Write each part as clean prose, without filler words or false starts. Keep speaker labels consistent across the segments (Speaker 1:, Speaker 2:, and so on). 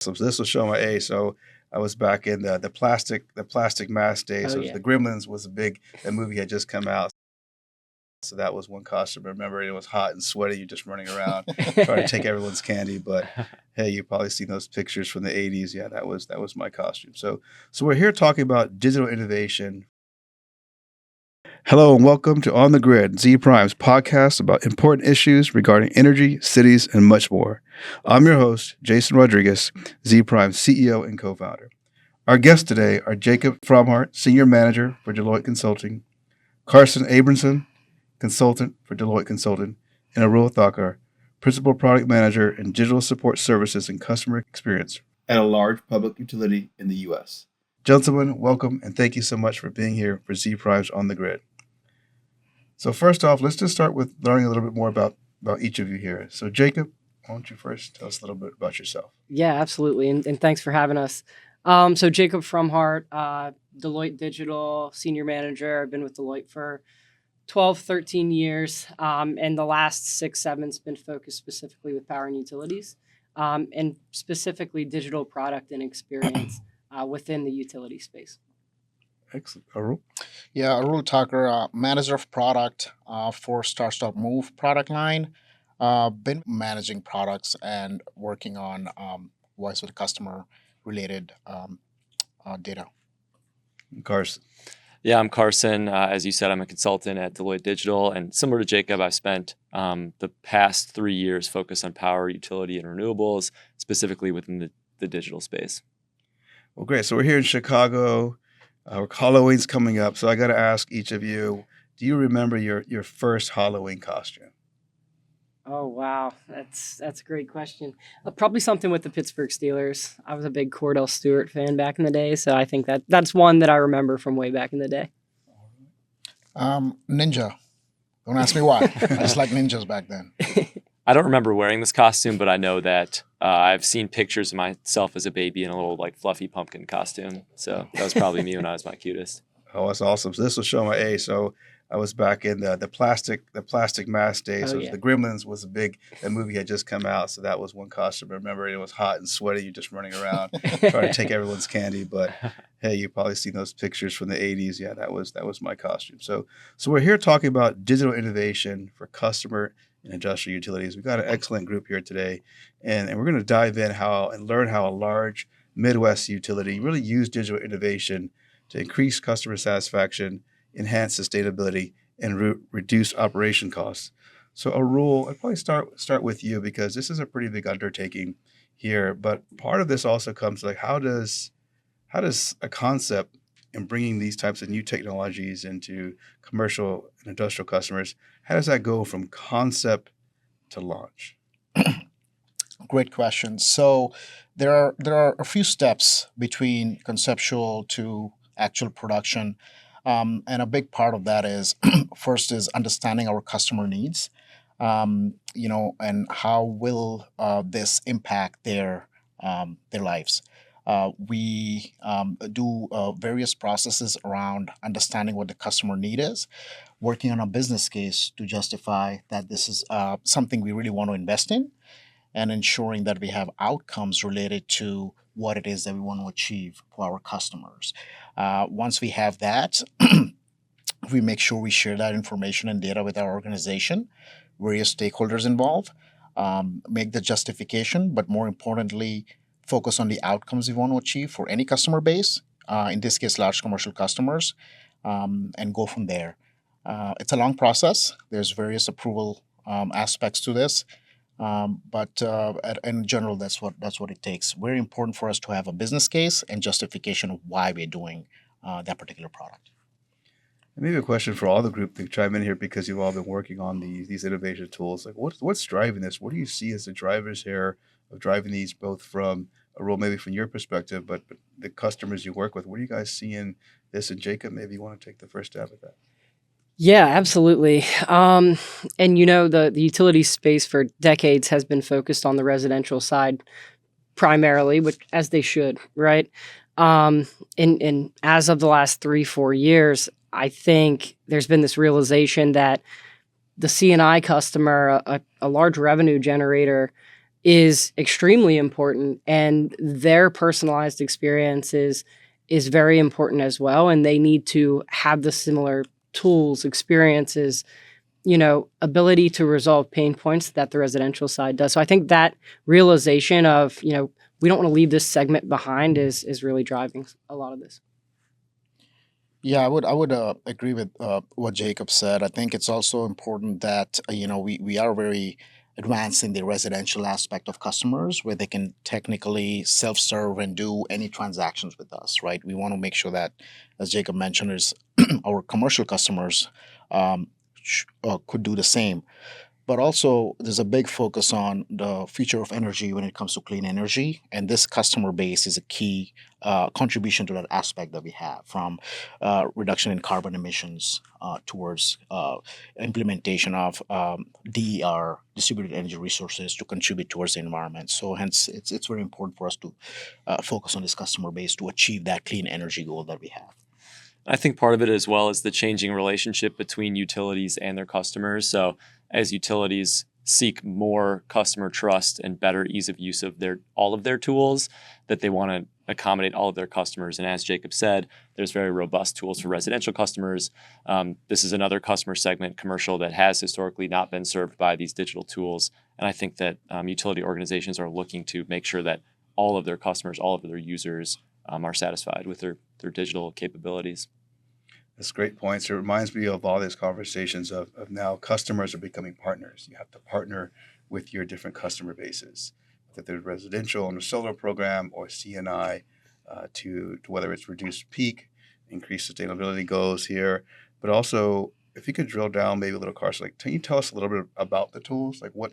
Speaker 1: So this will show my age. So I was back in the plastic mask days.
Speaker 2: Oh
Speaker 1: So
Speaker 2: yeah.
Speaker 1: the Gremlins was that movie had just come out. So that was one costume. I remember it was hot and sweaty. You're just running around trying to take everyone's candy. But hey, you've probably seen those pictures from the '80s. Yeah, that was my costume. So we're here talking about digital innovation. Hello and welcome to On the Grid, Zpryme's podcast about important issues regarding energy, cities, and much more. I'm your host, Jason Rodriguez, Zpryme's CEO and co-founder. Our guests today are Jacob Fromhart, Senior Manager for Deloitte Consulting, Carson Abrahamson, Consultant for Deloitte Consulting, and Arul Thakkar, Principal Product Manager in Digital Support Services and Customer Experience at a large public utility in the U.S. Gentlemen, welcome and thank you so much for being here for Zpryme's On the Grid. So first off, let's just start with learning a little bit more about each of you here. So Jacob, why don't you first tell us a little bit about yourself?
Speaker 2: Yeah, absolutely. And thanks for having us. So Jacob Fromhart, Deloitte Digital Senior Manager. I've been with Deloitte for 12, 13 years. And the last 6, 7's been focused specifically with power and utilities, and specifically digital product and experience within the utility space.
Speaker 1: Excellent. Arul?
Speaker 3: Yeah, Arul Thakkar, manager of product for Start Stop Move product line. Been managing products and working on voice of the customer related data.
Speaker 1: Carson.
Speaker 4: Yeah, I'm Carson. As you said, I'm a consultant at Deloitte Digital. And similar to Jacob, I've spent the past 3 years focused on power, utility, and renewables, specifically within the digital space.
Speaker 1: Well, great. So we're here in Chicago. Halloween's coming up. So I got to ask each of you, do you remember your first Halloween costume?
Speaker 2: Oh wow, that's a great question. Probably something with the Pittsburgh Steelers. I was a big Cordell Stewart fan back in the day, so I think that's one that I remember from way back in the day.
Speaker 3: Ninja. Don't ask me why. I just like ninjas back then.
Speaker 4: I don't remember wearing this costume, but I know that I've seen pictures of myself as a baby in a little like fluffy pumpkin costume. So that was probably me when I was my cutest.
Speaker 1: Oh, that's awesome. So this will show my age. So I was back in the plastic mask days.
Speaker 2: Oh
Speaker 1: So
Speaker 2: yeah.
Speaker 1: the Gremlins was that movie had just come out. So that was one costume. I remember it was hot and sweaty. You're just running around trying to take everyone's candy. But hey, you've probably seen those pictures from the '80s. Yeah, that was my costume. So we're here talking about digital innovation for customer and industrial utilities. We've got an excellent group here today, and we're going to dive in and learn how a large Midwest utility really used digital innovation to increase customer satisfaction, enhance sustainability, and reduce operation costs. So Arul, I'd probably start with you because this is a pretty big undertaking here. But part of this also comes like how does a concept in bringing these types of new technologies into commercial and industrial customers, how does that go from concept to launch?
Speaker 3: Great question. So there are a few steps between conceptual to actual production. And a big part of that is first is understanding our customer needs, and how will this impact their lives. We do various processes around understanding what the customer need is, working on a business case to justify that this is something we really want to invest in, and ensuring that we have outcomes related to what it is that we want to achieve for our customers. Once we have that, we make sure we share that information and data with our organization, various stakeholders involved, make the justification, but more importantly, focus on the outcomes we want to achieve for any customer base, in this case, large commercial customers, and go from there. It's a long process. There's various approval aspects to this. But in general, that's what it takes. Very important for us to have a business case and justification of why we're doing that particular product.
Speaker 1: And maybe a question for all the group to chime in here because you've all been working on these innovation tools. Like what's driving this? What do you see as the drivers here of driving these both from a role maybe from your perspective, but the customers you work with? What are you guys seeing this? And Jacob, maybe you want to take the first stab at that.
Speaker 2: Yeah, absolutely. And the utility space for decades has been focused on the residential side primarily, which as they should, right? And as of the last 3-4 years, I think there's been this realization that the C&I customer, a large revenue generator, is extremely important, and their personalized experience is very important as well. And they need to have the similar tools, experiences, ability to resolve pain points that the residential side does. So I think that realization of, we don't want to leave this segment behind is really driving a lot of this.
Speaker 3: Yeah, I would agree with what Jacob said. I think it's also important that we are very advanced in the residential aspect of customers, where they can technically self-serve and do any transactions with us. Right? We want to make sure that, as Jacob mentioned, is our commercial customers could do the same. But also, there's a big focus on the future of energy when it comes to clean energy, and this customer base is a key contribution to that aspect that we have, from reduction in carbon emissions towards implementation of DER, distributed energy resources, to contribute towards the environment. So, hence, it's very important for us to focus on this customer base to achieve that clean energy goal that we have.
Speaker 4: I think part of it as well is the changing relationship between utilities and their customers. So as utilities seek more customer trust and better ease of use of all of their tools, that they want to accommodate all of their customers. And as Jacob said, there's very robust tools for residential customers. This is another customer segment, commercial, that has historically not been served by these digital tools. And I think that utility organizations are looking to make sure that all of their customers, all of their users are satisfied with their digital capabilities.
Speaker 1: That's great points. It reminds me of all these conversations of now customers are becoming partners. You have to partner with your different customer bases, that there's residential on the solar program or CNI, to whether it's reduced peak, increased sustainability goals here, but also if you could drill down maybe a little, Carson, like, can you tell us a little bit about the tools? Like what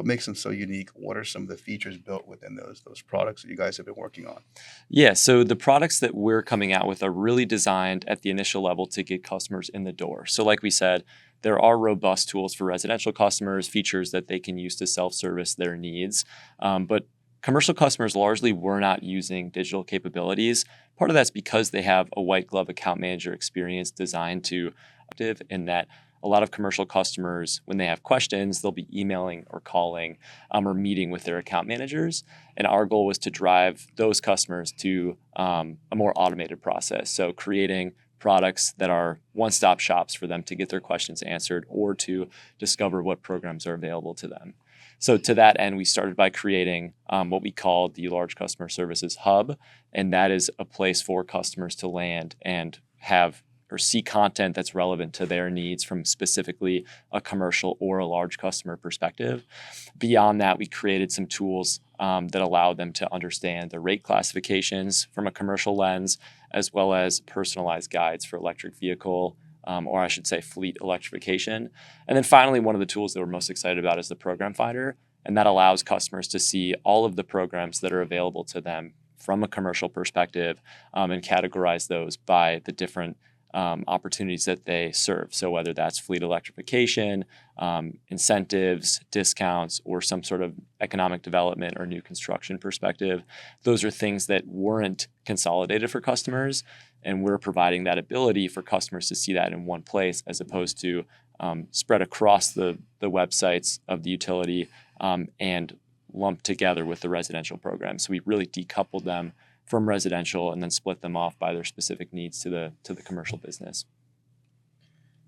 Speaker 1: makes them so unique? What are some of the features built within those products that you guys have been working on?
Speaker 4: Yeah, so the products that we're coming out with are really designed at the initial level to get customers in the door. So like we said, there are robust tools for residential customers, features that they can use to self-service their needs. But commercial customers largely were not using digital capabilities. Part of that's because they have a white glove account manager experience designed to in that a lot of commercial customers, when they have questions, they'll be emailing or calling or meeting with their account managers. And our goal was to drive those customers to a more automated process. So creating products that are one-stop shops for them to get their questions answered or to discover what programs are available to them. So to that end, we started by creating what we call the Large Customer Services Hub. And that is a place for customers to land and have or see content that's relevant to their needs from specifically a commercial or a large customer perspective. Beyond that, we created some tools that allow them to understand the rate classifications from a commercial lens, as well as personalized guides for electric vehicle, or I should say fleet electrification. And then finally, one of the tools that we're most excited about is the Program Finder, and that allows customers to see all of the programs that are available to them from a commercial perspective, and categorize those by the different opportunities that they serve. So whether that's fleet electrification, incentives, discounts, or some sort of economic development or new construction perspective, those are things that weren't consolidated for customers. And we're providing that ability for customers to see that in one place, as opposed to spread across the websites of the utility and lumped together with the residential program. So we really decoupled them from residential and then split them off by their specific needs to the commercial business.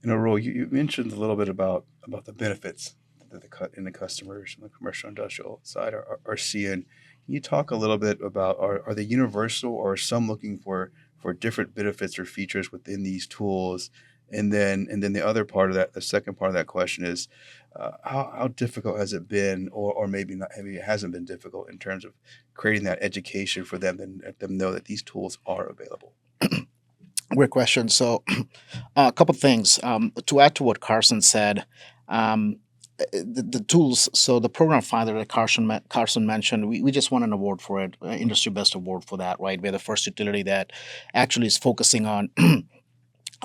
Speaker 1: And Arul, you mentioned a little bit about the benefits that the customers on the commercial industrial side are seeing. Can you talk a little bit about are they universal, or are some looking for different benefits or features within these tools? And then the other part of that, the second part of that question is, how difficult has it been, or maybe not, maybe it hasn't been difficult in terms of creating that education for them and let them know that these tools are available?
Speaker 3: Great question. So, a couple things to add to what Carson said. The tools, so the Program Finder that Carson mentioned, we just won an award for it, Industry Best Award for that, right? We're the first utility that actually is focusing on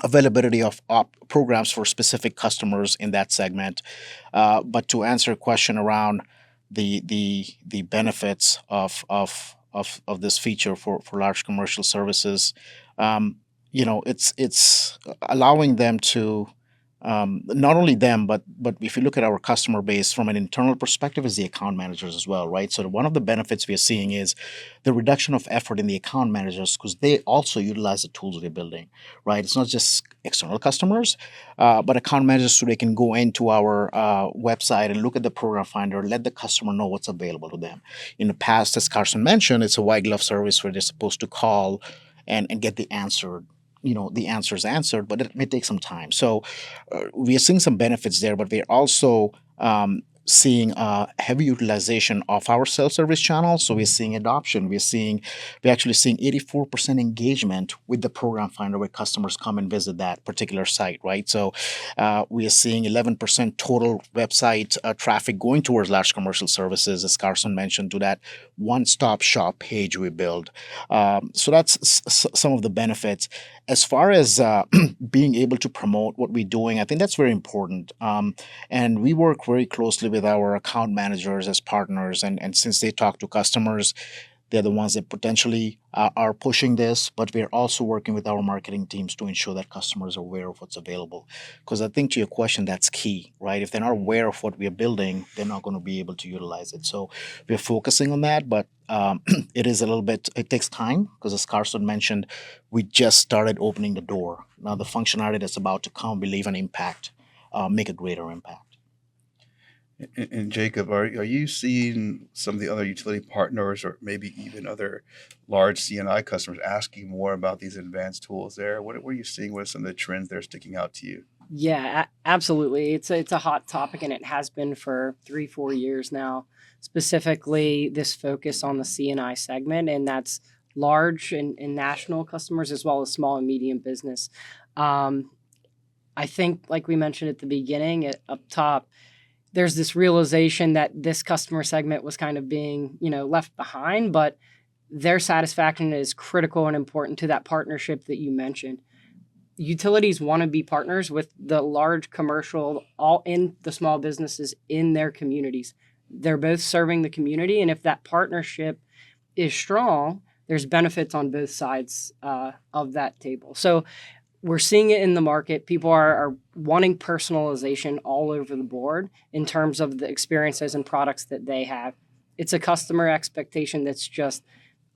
Speaker 3: availability of programs for specific customers in that segment. But to answer a question around the benefits of this feature for large commercial services, it's allowing them to not only them, but if you look at our customer base from an internal perspective, is the account managers as well, right? So one of the benefits we are seeing is the reduction of effort in the account managers because they also utilize the tools we're building, right? It's not just external customers, but account managers so they can go into our website and look at the program finder, let the customer know what's available to them. In the past, as Carson mentioned, it's a white glove service where they're supposed to call and get the answer, the answers answered, but it may take some time. So we are seeing some benefits there, but we're also seeing heavy utilization of our self-service channel. So we're seeing adoption. We're actually seeing 84% engagement with the program finder where customers come and visit that particular site, right? So we are seeing 11% total website traffic going towards large commercial services, as Carson mentioned, to that one-stop shop page we build. So that's some of the benefits. As far as being able to promote what we're doing, I think that's very important. And we work very closely with our account managers as partners. And since they talk to customers, they're the ones that potentially are pushing this, but we're also working with our marketing teams to ensure that customers are aware of what's available. Because I think to your question, that's key, right? If they're not aware of what we're building, they're not going to be able to utilize it. So we're focusing on that, but it takes time because as Carson mentioned, we just started opening the door. Now the functionality that's about to come will leave an impact, make a greater impact.
Speaker 1: And Jacob, are you seeing some of the other utility partners or maybe even other large CNI customers asking more about these advanced tools there? What are you seeing? What are some of the trends that are sticking out to you?
Speaker 2: Yeah, absolutely. It's a hot topic, and it has been for 3-4 years now. Specifically, this focus on the CNI segment, and that's large and national customers as well as small and medium business. I think, like we mentioned at the beginning, up top, there's this realization that this customer segment was kind of being, left behind, but their satisfaction is critical and important to that partnership that you mentioned. Utilities want to be partners with the large commercial, all in the small businesses in their communities. They're both serving the community, and if that partnership is strong, there's benefits on both sides of that table. So we're seeing it in the market. People are wanting personalization all over the board in terms of the experiences and products that they have. It's a customer expectation that's just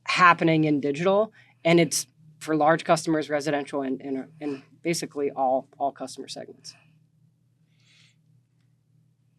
Speaker 2: happening in digital, and it's for large customers, residential, and basically all customer segments.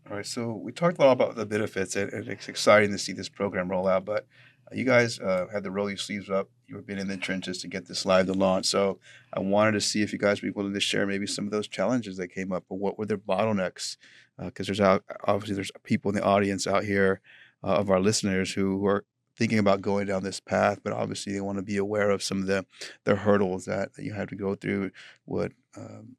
Speaker 1: All right, so we talked a lot about the benefits, and it's exciting to see this program roll out, but you guys had to roll your sleeves up. You've been in the trenches to get this live to launch. So I wanted to see if you guys would be willing to share maybe some of those challenges that came up, or what were their bottlenecks? Because there's people in the audience out here of our listeners who are thinking about going down this path, but obviously they want to be aware of some of the hurdles that you had to go through.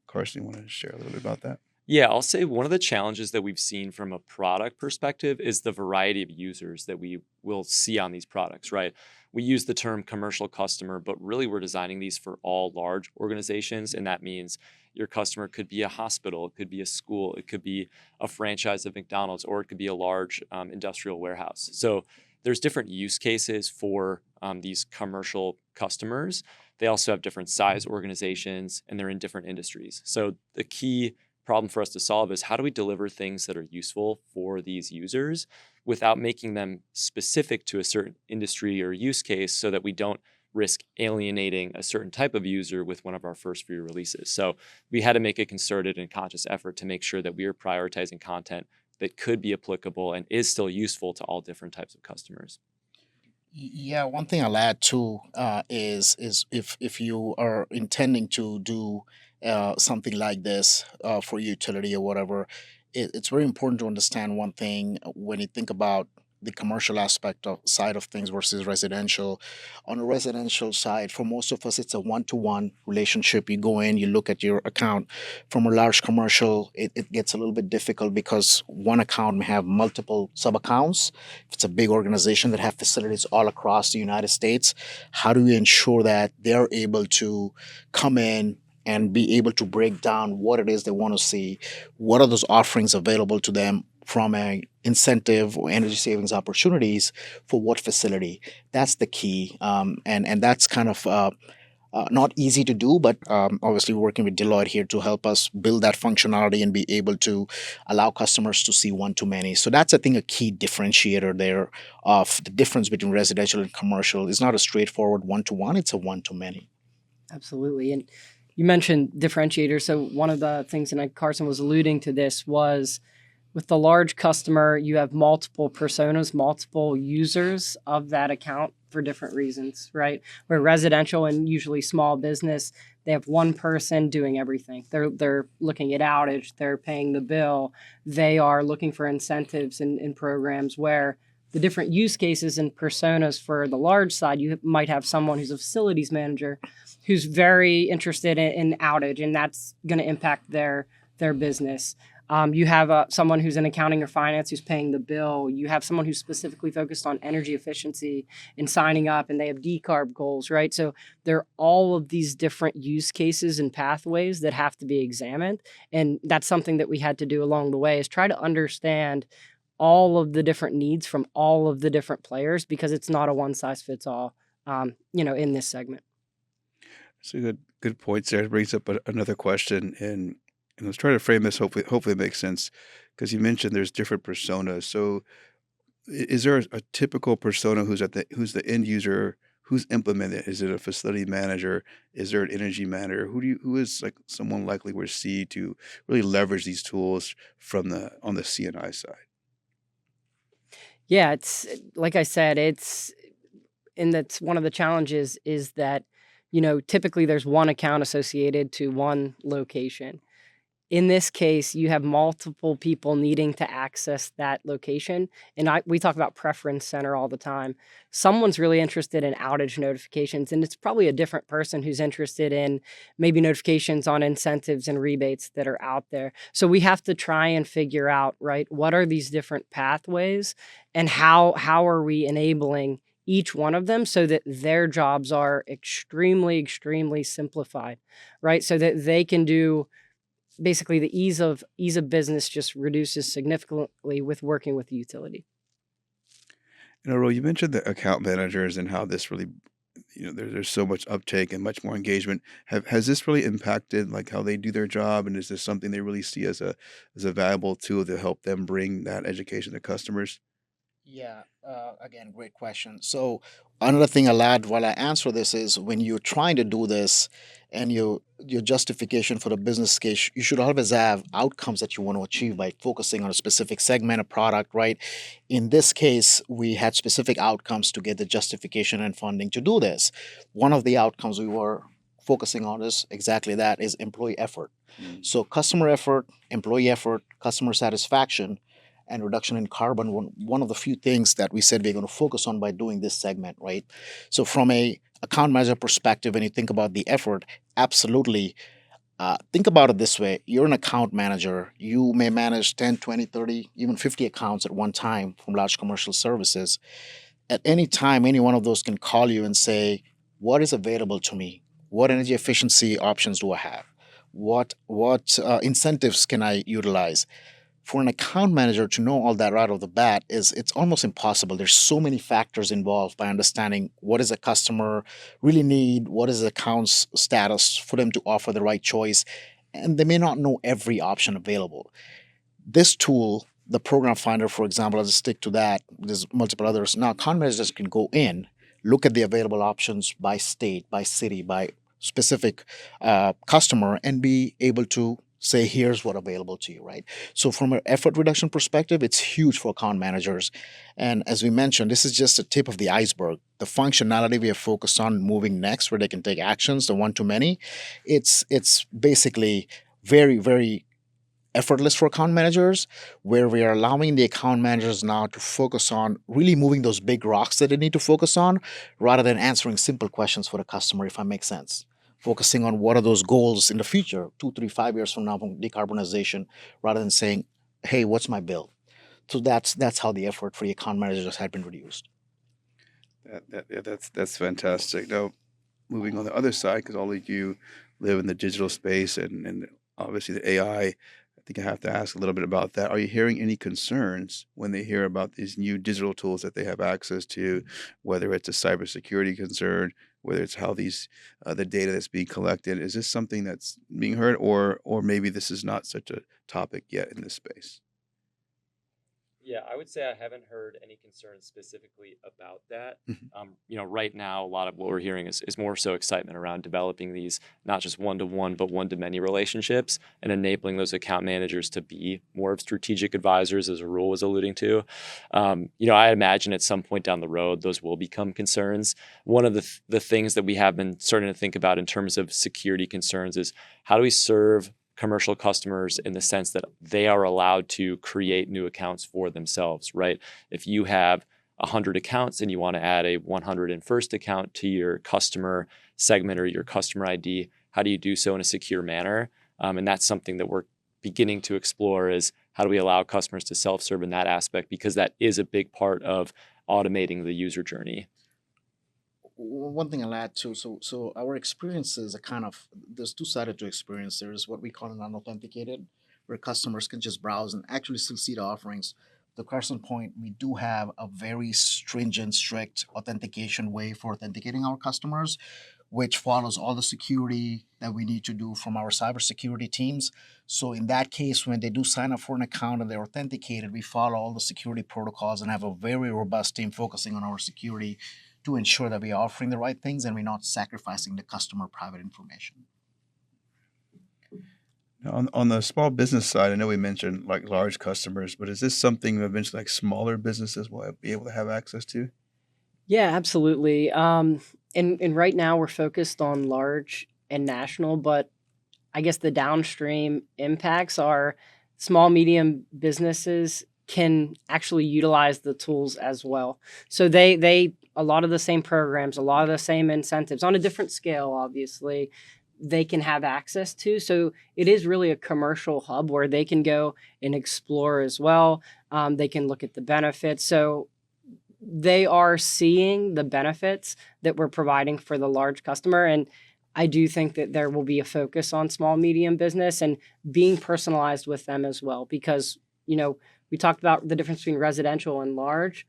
Speaker 1: Carson, you want to share a little bit about that?
Speaker 4: Yeah, I'll say one of the challenges that we've seen from a product perspective is the variety of users that we will see on these products, right? We use the term commercial customer, but really we're designing these for all large organizations. And that means your customer could be a hospital, it could be a school, it could be a franchise of McDonald's, or it could be a large industrial warehouse. So there's different use cases for these commercial customers. They also have different size organizations, and they're in different industries. So the key problem for us to solve is how do we deliver things that are useful for these users without making them specific to a certain industry or use case so that we don't risk alienating a certain type of user with one of our first few releases. So we had to make a concerted and conscious effort to make sure that we are prioritizing content that could be applicable and is still useful to all different types of customers.
Speaker 3: Yeah, one thing I'll add too is if you are intending to do something like this for utility or whatever, it's very important to understand one thing when you think about the commercial side of things versus residential. On a residential side, for most of us, it's a one-to-one relationship. You go in, you look at your account. From a large commercial, it gets a little bit difficult because one account may have multiple sub-accounts. If it's a big organization that have facilities all across the United States, how do we ensure that they're able to come in and be able to break down what it is they want to see? What are those offerings available to them from a incentive or energy savings opportunities for what facility? That's the key. And that's kind of not easy to do, but obviously working with Deloitte here to help us build that functionality and be able to allow customers to see one-to-many. So that's, I think, a key differentiator there of the difference between residential and commercial. It's not a straightforward one-to-one, it's a one-to-many.
Speaker 2: Absolutely. And you mentioned differentiators. So one of the things, and Carson was alluding to this, was with the large customer, you have multiple personas, multiple users of that account for different reasons, right? Where residential and usually small business, they have one person doing everything. They're looking at outage, they're paying the bill, they are looking for incentives and programs. Where the different use cases and personas for the large side, you might have someone who's a facilities manager who's very interested in outage, and that's going to impact their business. You have someone who's in accounting or finance who's paying the bill. You have someone who's specifically focused on energy efficiency and signing up, and they have decarb goals, right? So there are all of these different use cases and pathways that have to be examined. And that's something that we had to do along the way, is try to understand all of the different needs from all of the different players, because it's not a one size fits all, in this segment.
Speaker 1: So good points there. It brings up another question, and let's try to frame this. Hopefully it makes sense, because you mentioned there's different personas. So is there a typical persona who's the end user, who's implemented? Is it a facility manager? Is there an energy manager? Who is like someone likely we see to really leverage these tools on the CNI side?
Speaker 2: Yeah, it's like I said, and that's one of the challenges, is that, typically there's one account associated to one location. In this case, you have multiple people needing to access that location. And we talk about preference center all the time. Someone's really interested in outage notifications, and it's probably a different person who's interested in maybe notifications on incentives and rebates that are out there. So we have to try and figure out, right, what are these different pathways, and how are we enabling each one of them so that their jobs are extremely, extremely simplified, right? So that they can do basically the ease of business just reduces significantly with working with the utility.
Speaker 1: Arul, you mentioned the account managers and how this really, there's so much uptake and much more engagement. Has this really impacted like how they do their job, and is this something they really see as a valuable tool to help them bring that education to customers?
Speaker 3: Yeah, again, great question. So another thing I'll add while I answer this is, when you're trying to do this and your justification for the business case, you should always have outcomes that you want to achieve by focusing on a specific segment of product, right? In this case, we had specific outcomes to get the justification and funding to do this. One of the outcomes we were focusing on is exactly that, is employee effort. So customer effort, employee effort, customer satisfaction, and reduction in carbon, one of the few things that we said we're going to focus on by doing this segment, right? So from a account manager perspective, when you think about the effort, absolutely. Think about it this way. You're an account manager. You may manage 10, 20, 30, even 50 accounts at one time from large commercial services. At any time, any one of those can call you and say, what is available to me? What energy efficiency options do I have? What incentives can I utilize? For an account manager to know all that right off the bat it's almost impossible. There's so many factors involved by understanding what does a customer really need, what is the account's status for them to offer the right choice, and they may not know every option available. This tool, the program finder, for example, I'll just stick to that. There's multiple others. Now, account managers can go in, look at the available options by state, by city, by specific customer, and be able to say, here's what available to you, right? So from an effort reduction perspective, it's huge for account managers. And as we mentioned, this is just the tip of the iceberg. The functionality we have focused on moving next, where they can take actions, the one-to-many, it's basically very, very effortless for account managers, where we are allowing the account managers now to focus on really moving those big rocks that they need to focus on, rather than answering simple questions for the customer, if that makes sense. Focusing on what are those goals in the future, 2, 3, 5 years from now from decarbonization, rather than saying, hey, what's my bill? So that's how the effort for the account managers had been reduced.
Speaker 1: That's fantastic. Now, moving on the other side, because all of you live in the digital space, and obviously the AI think I have to ask a little bit about that. Are you hearing any concerns when they hear about these new digital tools that they have access to, whether it's a cybersecurity concern, whether it's how these the data that's being collected? Is this something that's being heard, or maybe this is not such a topic yet in this space?
Speaker 4: Yeah, I would say I haven't heard any concerns specifically about that.
Speaker 1: Mhm.
Speaker 4: Right now, a lot of what we're hearing is more so excitement around developing these not just one-to-one, but one-to-many relationships and enabling those account managers to be more of strategic advisors, as Arul was alluding to. I imagine at some point down the road, those will become concerns. One of the things that we have been starting to think about in terms of security concerns is how do we serve commercial customers in the sense that they are allowed to create new accounts for themselves, right? If you have 100 accounts and you want to add a 101st account to your customer segment or your customer ID, how do you do so in a secure manner? And that's something that we're beginning to explore is how do we allow customers to self-serve in that aspect, because that is a big part of automating the user journey.
Speaker 3: One thing I'll add too. So our experiences are kind of, there's two sided to experience. There's what we call an unauthenticated, where customers can just browse and actually still see the offerings. The Carson point, we do have a very stringent, strict authentication way for authenticating our customers, which follows all the security that we need to do from our cybersecurity teams. So in that case, when they do sign up for an account and they're authenticated, we follow all the security protocols and have a very robust team focusing on our security to ensure that we are offering the right things and we're not sacrificing the customer private information.
Speaker 1: Now, on the small business side, I know we mentioned like large customers, but is this something eventually like smaller businesses will be able to have access to?
Speaker 2: Yeah, absolutely. And right now we're focused on large and national, but I guess the downstream impacts are small, medium businesses can actually utilize the tools as well. So they a lot of the same programs, a lot of the same incentives on a different scale, obviously, they can have access to. So it is really a commercial hub where they can go and explore as well. They can look at the benefits. So they are seeing the benefits that we're providing for the large customer. And I do think that there will be a focus on small, medium business and being personalized with them as well, because, we talked about the difference between residential and large.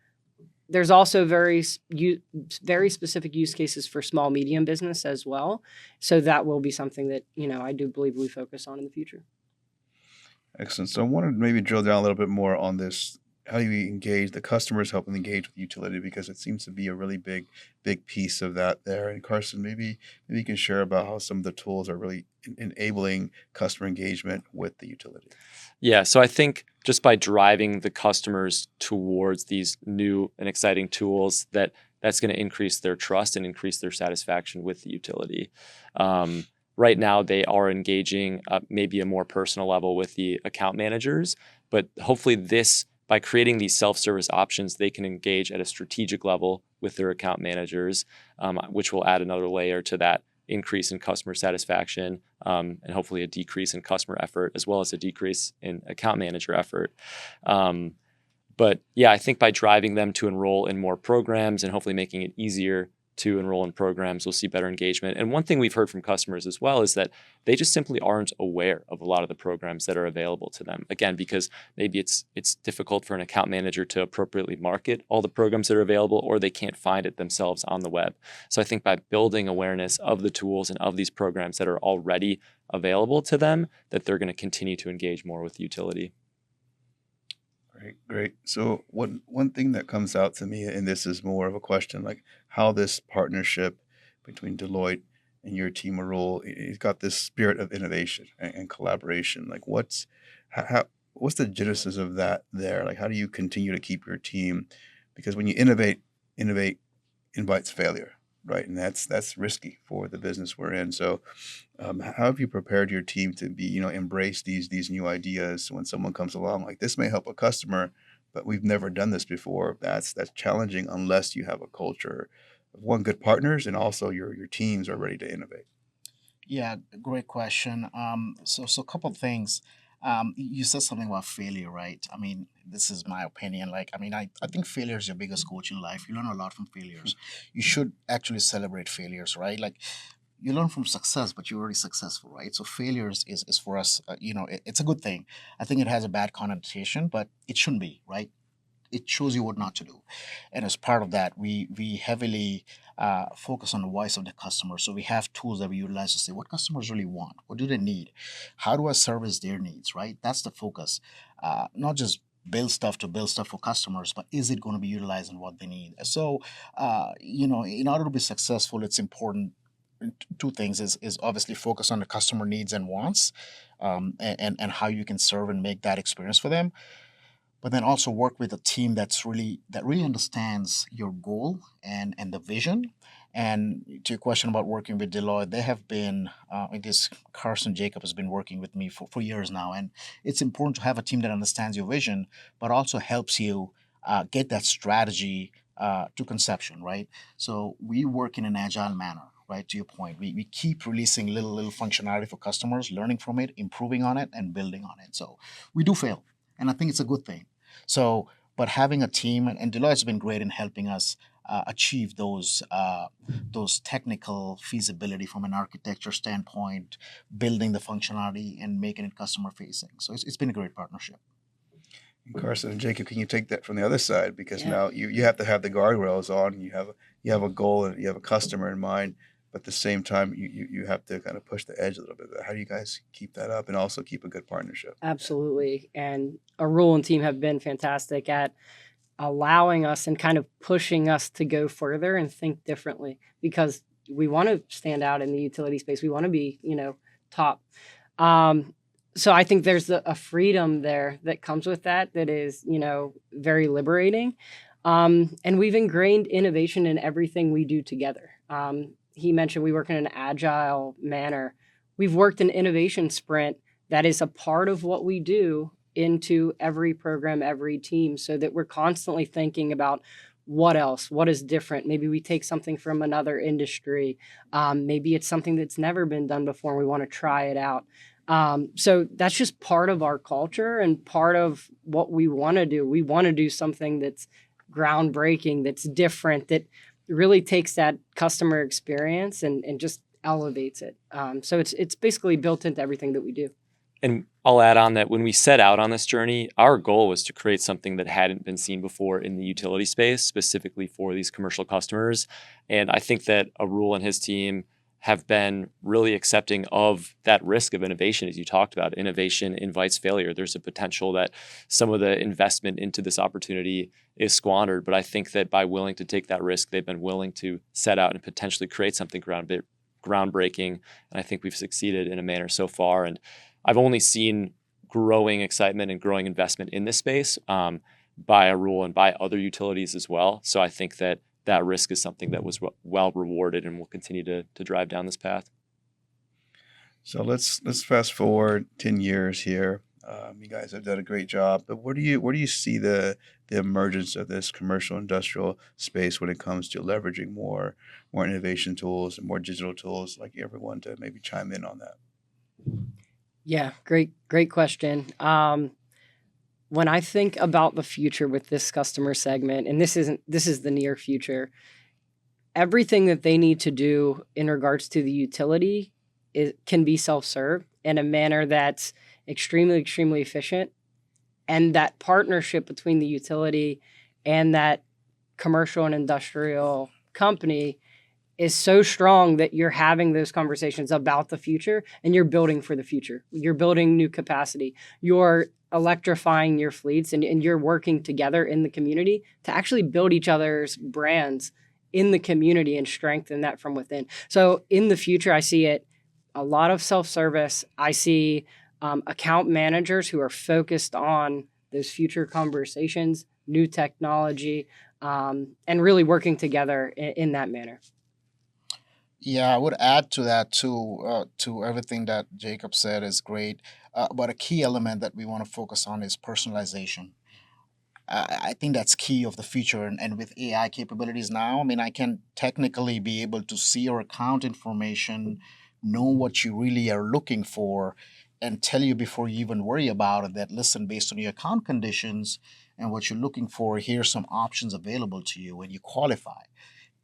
Speaker 2: There's also very specific use cases for small, medium business as well. So that will be something that, I do believe we focus on in the future.
Speaker 1: Excellent. So I wanted to maybe drill down a little bit more on this. How do you engage the customers, help them engage with utility? Because it seems to be a really big piece of that there. And Carson, maybe you can share about how some of the tools are really enabling customer engagement with the utility.
Speaker 4: Yeah, so I think just by driving the customers towards these new and exciting tools, that's going to increase their trust and increase their satisfaction with the utility. Right now, they are engaging maybe a more personal level with the account managers, but hopefully by creating these self-service options, they can engage at a strategic level with their account managers, which will add another layer to that increase in customer satisfaction, and hopefully a decrease in customer effort, as well as a decrease in account manager effort. But yeah, I think by driving them to enroll in more programs and hopefully making it easier to enroll in programs, we'll see better engagement. And one thing we've heard from customers as well is that they just simply aren't aware of a lot of the programs that are available to them. Again, because maybe it's difficult for an account manager to appropriately market all the programs that are available, or they can't find it themselves on the web. So I think by building awareness of the tools and of these programs that are already available to them, that they're going to continue to engage more with utility.
Speaker 1: Great. So one thing that comes out to me, and this is more of a question, like how this partnership between Deloitte and your team, Arul, it's got this spirit of innovation and collaboration. Like what's the genesis of that there? Like how do you continue to keep your team? Because when you innovate invites failure, right? And that's risky for the business we're in. So how have you prepared your team to be, embrace these new ideas when someone comes along? Like this may help a customer, but we've never done this before. That's challenging unless you have a culture of good partners and also your teams are ready to innovate.
Speaker 3: Yeah, great question. So a couple of things. You said something about failure, right? I mean, this is my opinion. I think failure is your biggest coach in life. You learn a lot from failures. You should actually celebrate failures, right? Like, you learn from success, but you're already successful, right? So failures is for us, it's a good thing. I think it has a bad connotation, but it shouldn't be, right? It shows you what not to do. And as part of that, we heavily focus on the voice of the customer. So we have tools that we utilize to say what customers really want, what do they need, how do I service their needs, right? That's the focus. Not just build stuff to build stuff for customers, but is it going to be utilized in what they need? So, in order to be successful, it's important. Two things is obviously focus on the customer needs and wants, and how you can serve and make that experience for them, but then also work with a team that really understands your goal and the vision. And to your question about working with Deloitte, they have been this Carson Jacob has been working with me for years now, and it's important to have a team that understands your vision, but also helps you get that strategy to conception, right? So we work in an agile manner. Right, to your point, we keep releasing little functionality for customers, learning from it, improving on it, and building on it. So we do fail, and I think it's a good thing. So, but having a team, and Deloitte's been great in helping us achieve those technical feasibility from an architecture standpoint, building the functionality and making it customer facing. So it's been a great partnership.
Speaker 1: And Carson and Jacob, can you take that from the other side? Because
Speaker 2: Yeah.
Speaker 1: now you have to have the guardrails on. You have a goal and you have a customer in mind, but at the same time you have to kind of push the edge a little bit. How do you guys keep that up and also keep a good partnership?
Speaker 2: Absolutely. And Arul and team have been fantastic at allowing us and kind of pushing us to go further and think differently, because we want to stand out in the utility space. We want to be, top. So I think there's a freedom there that comes with that is, very liberating. And we've ingrained innovation in everything we do together. He mentioned we work in an agile manner. We've worked an innovation sprint that is a part of what we do into every program, every team, so that we're constantly thinking about what else, what is different. Maybe we take something from another industry. Maybe it's something that's never been done before and we want to try it out. So that's just part of our culture and part of what we want to do. We want to do something that's groundbreaking, that's different, that really takes that customer experience and just elevates it. So it's basically built into everything that we do.
Speaker 4: And I'll add on that when we set out on this journey, our goal was to create something that hadn't been seen before in the utility space, specifically for these commercial customers. And I think that Arul and his team have been really accepting of that risk of innovation. As you talked about, innovation invites failure. There's a potential that some of the investment into this opportunity is squandered. But I think that by willing to take that risk, they've been willing to set out and potentially create something groundbreaking. And I think we've succeeded in a manner so far. And I've only seen growing excitement and growing investment in this space by Arul and by other utilities as well. So I think that risk is something that was well rewarded and will continue to drive down this path.
Speaker 1: So let's fast forward 10 years here. You guys have done a great job, but where do you see the emergence of this commercial industrial space when it comes to leveraging more innovation tools and more digital tools? Like everyone to maybe chime in on that.
Speaker 2: Yeah, great question. When I think about the future with this customer segment, and this is the near future, everything that they need to do in regards to the utility can be self-serve in a manner that's extremely, extremely efficient. And that partnership between the utility and that commercial and industrial company is so strong that you're having those conversations about the future and you're building for the future. You're building new capacity. You're electrifying your fleets and you're working together in the community to actually build each other's brands in the community and strengthen that from within. So in the future, I see it a lot of self-service. I see account managers who are focused on those future conversations, new technology, and really working together in that manner.
Speaker 3: Yeah, I would add to that too. To everything that Jacob said is great, but a key element that we want to focus on is personalization. I think that's key of the future, and with AI capabilities now, I mean, I can technically be able to see your account information, know what you really are looking for, and tell you before you even worry about it that, listen, based on your account conditions and what you're looking for, here's some options available to you when you qualify.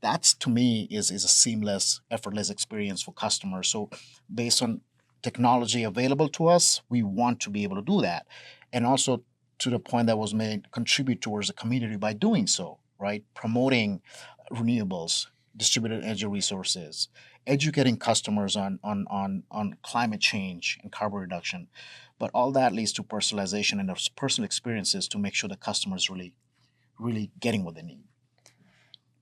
Speaker 3: that's to me is a seamless, effortless experience for customers. So based on technology available to us, we want to be able to do that. And also to the point that was made, contribute towards the community by doing so, right? Promoting renewables, distributed energy resources, educating customers on climate change and carbon reduction. But all that leads to personalization and those personal experiences to make sure the customers really getting what they need.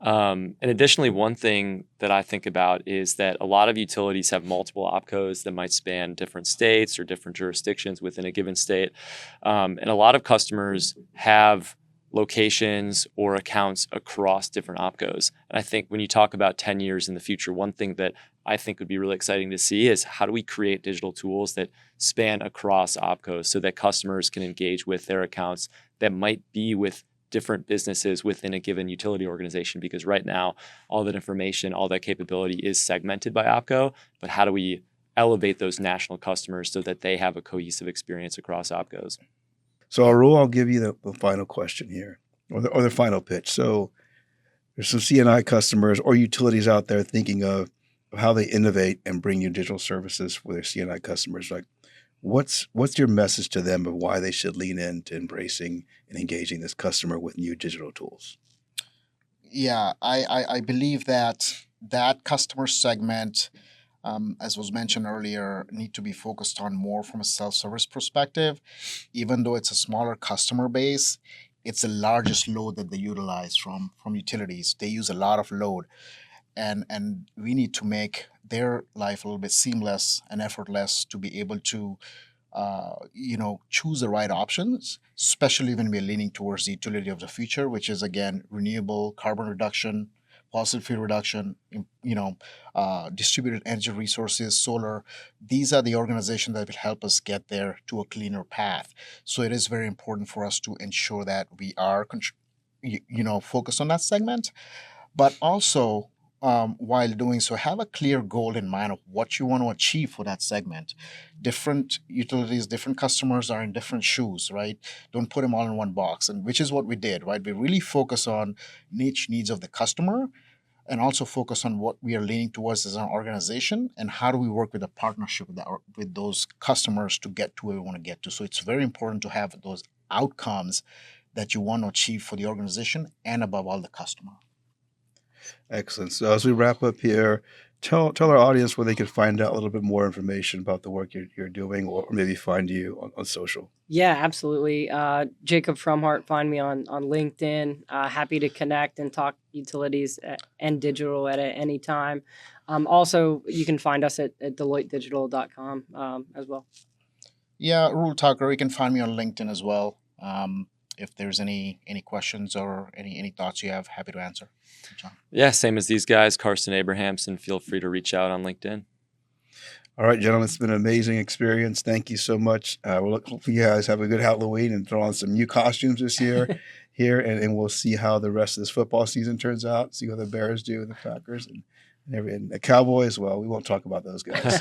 Speaker 4: And additionally, one thing that I think about is that a lot of utilities have multiple opcos that might span different states or different jurisdictions within a given state. And a lot of customers have locations or accounts across different opcos. And I think when you talk about 10 years in the future, one thing that I think would be really exciting to see is how do we create digital tools that span across opcos so that customers can engage with their accounts that might be with different businesses within a given utility organization, because right now all that information, all that capability is segmented by opco, but how do we elevate those national customers so that they have a cohesive experience across opcos?
Speaker 1: So Arul, I'll give you the final question here, or the final pitch. So there's some CNI customers or utilities out there thinking of how they innovate and bring you digital services for their CNI customers. Like, what's your message to them of why they should lean into embracing and engaging this customer with new digital tools?
Speaker 3: Yeah, I believe that customer segment, as was mentioned earlier, need to be focused on more from a self-service perspective. Even though it's a smaller customer base, it's the largest load that they utilize from utilities. They use a lot of load, and we need to make their life a little bit seamless and effortless to be able to choose the right options, especially when we're leaning towards the utility of the future, which is again renewable, carbon reduction, fossil fuel reduction, distributed energy resources, solar. These are the organizations that will help us get there to a cleaner path. So it is very important for us to ensure that we are focused on that segment, but also while doing so, have a clear goal in mind of what you want to achieve for that segment. Different utilities, different customers are in different shoes, right? Don't put them all in one box, and which is what we did, right? We really focus on niche needs of the customer and also focus on what we are leaning towards as an organization and how do we work with a partnership with those customers to get to where we want to get to. So it's very important to have those outcomes that you want to achieve for the organization and above all the customer.
Speaker 1: Excellent. So as we wrap up here, tell our audience where they can find out a little bit more information about the work you're doing, or maybe find you on social.
Speaker 2: Yeah, absolutely. Jacob Fromhart, find me on LinkedIn. Happy to connect and talk utilities and digital at any time. Also, you can find us at DeloitteDigital.com as well.
Speaker 3: Yeah, Arul Thakkar, you can find me on LinkedIn as well. If there's any questions or any thoughts you have, happy to answer. John.
Speaker 4: Yeah, same as these guys, Carson, Abrahamson. Feel free to reach out on LinkedIn.
Speaker 1: All right, gentlemen, it's been an amazing experience. Thank you so much. Hopefully you guys have a good Halloween and throw on some new costumes this year here, and we'll see how the rest of this football season turns out, see how the Bears do and the Packers and the Cowboys. Well, we won't talk about those guys.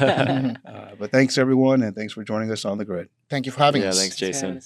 Speaker 1: But thanks, everyone, and thanks for joining us on The Grid.
Speaker 3: Thank you for having us.
Speaker 4: Yeah, thanks, Jason.